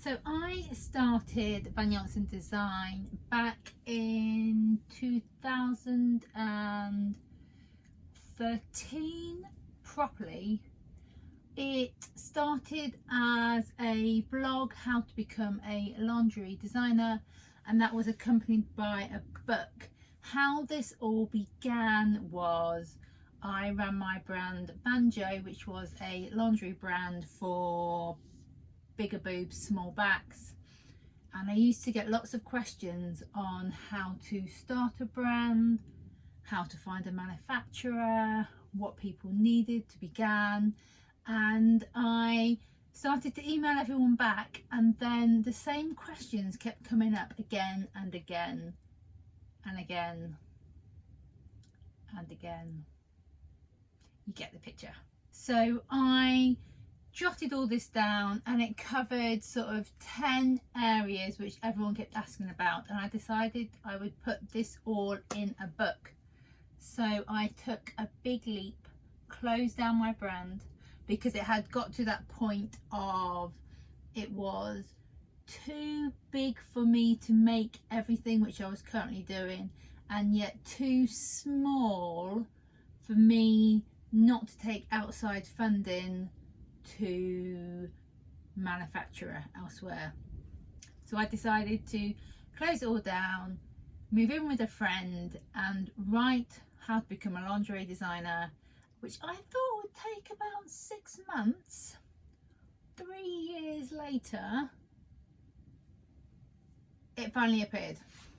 So I started Van Janssen Design back in 2013 properly. It started as a blog, how to become a lingerie designer, and that was accompanied by a book. How this all began was I ran my brand Banjo, which was a lingerie brand for bigger boobs, small backs, and I used to get lots of questions on how to start a brand, how to find a manufacturer, what people needed to begin, and I started to email everyone back, and then the same questions kept coming up again and again and again and again. You get the picture. So I jotted all this down, and it covered sort of 10 areas which everyone kept asking about, and I decided I would put this all in a book. So I took a big leap, closed down my brand, because it had got to that point of it was too big for me to make everything which I was currently doing, and yet too small for me not to take outside funding to manufacturer elsewhere. So I decided to close it all down, move in with a friend, and write how to become a lingerie designer, which I thought would take about 6 months. 3 years later, it finally appeared.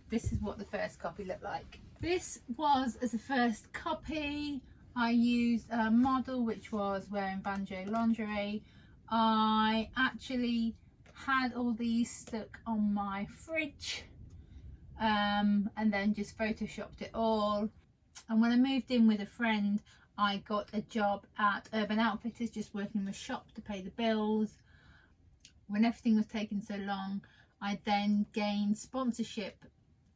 This is what the first copy looked like. This was as a first copy. I used a model which was wearing Banjo lingerie. I actually had all these stuck on my fridge, and then just photoshopped it all. And when I moved in with a friend, I got a job at Urban Outfitters, just working with shop to pay the bills. When everything was taking so long, I then gained sponsorship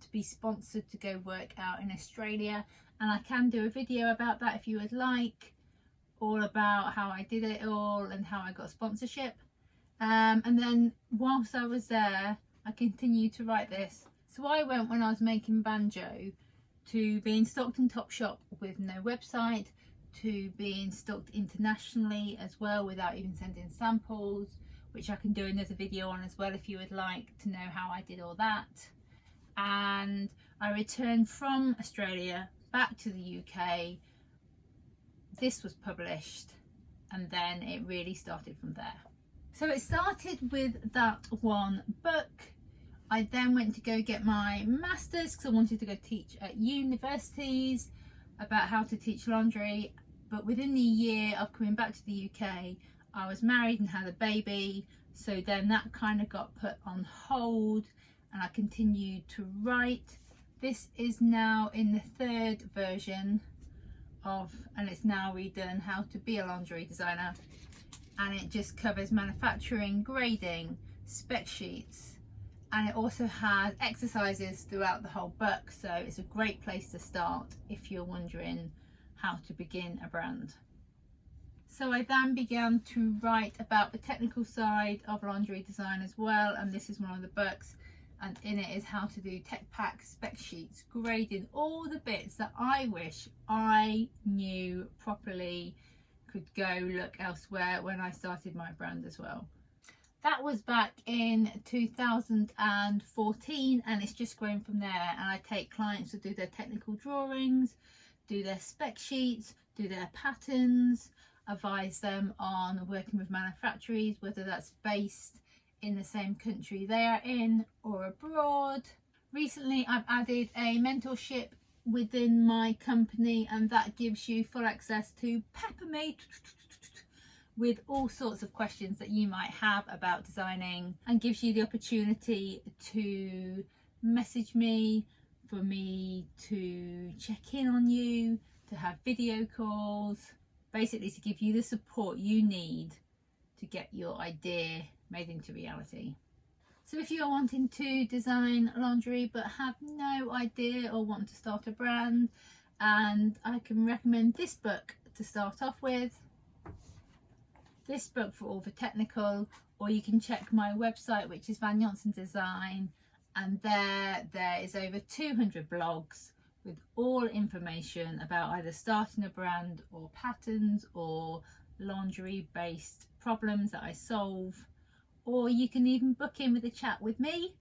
to be sponsored to go work out in Australia, and I can do a video about that if you would like, all about how I did it all and how I got sponsorship. And then whilst I was there, I continued to write this. So I went, when I was making Banjo, to being stocked in Topshop with no website, to being stocked internationally as well without even sending samples, which I can do another video on as well if you would like to know how I did all that. And I returned from Australia back to the UK. This was published, and then it really started from there. So it started with that one book. I then went to go get my master's because I wanted to go teach at universities about how to teach lingerie. But within the year of coming back to the UK, I was married and had a baby. So then that kind of got put on hold, and I continued to write. This is now in the 3rd version of, and it's now redone, how to be a lingerie designer. And it just covers manufacturing, grading, spec sheets, and it also has exercises throughout the whole book. So it's a great place to start if you're wondering how to begin a brand. So I then began to write about the technical side of lingerie design as well, and this is one of the books, and in it is how to do tech packs, spec sheets, grading, all the bits that I wish I knew properly, could go look elsewhere when I started my brand as well. That was back in 2014, and it's just grown from there. And I take clients to do their technical drawings, do their spec sheets, do their patterns, advise them on working with manufacturers, whether that's based in the same country they are in or abroad. Recently I've added a mentorship within my company, and that gives you full access to pepper me with all sorts of questions that you might have about designing, and gives you the opportunity to message me, for me to check in on you, to have video calls, basically to give you the support you need to get your idea made into reality. So if you're wanting to design lingerie but have no idea or want to start a brand, and I can recommend this book to start off with. This book for all the technical, or you can check my website, which is Van Johnson Design, and there is over 200 blogs with all information about either starting a brand or patterns or lingerie based problems that I solve. Or you can even book in with a chat with me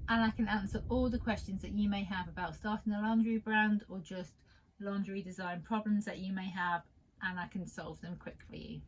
and I can answer all the questions that you may have about starting a lingerie brand or just lingerie design problems that you may have, and I can solve them quick for you.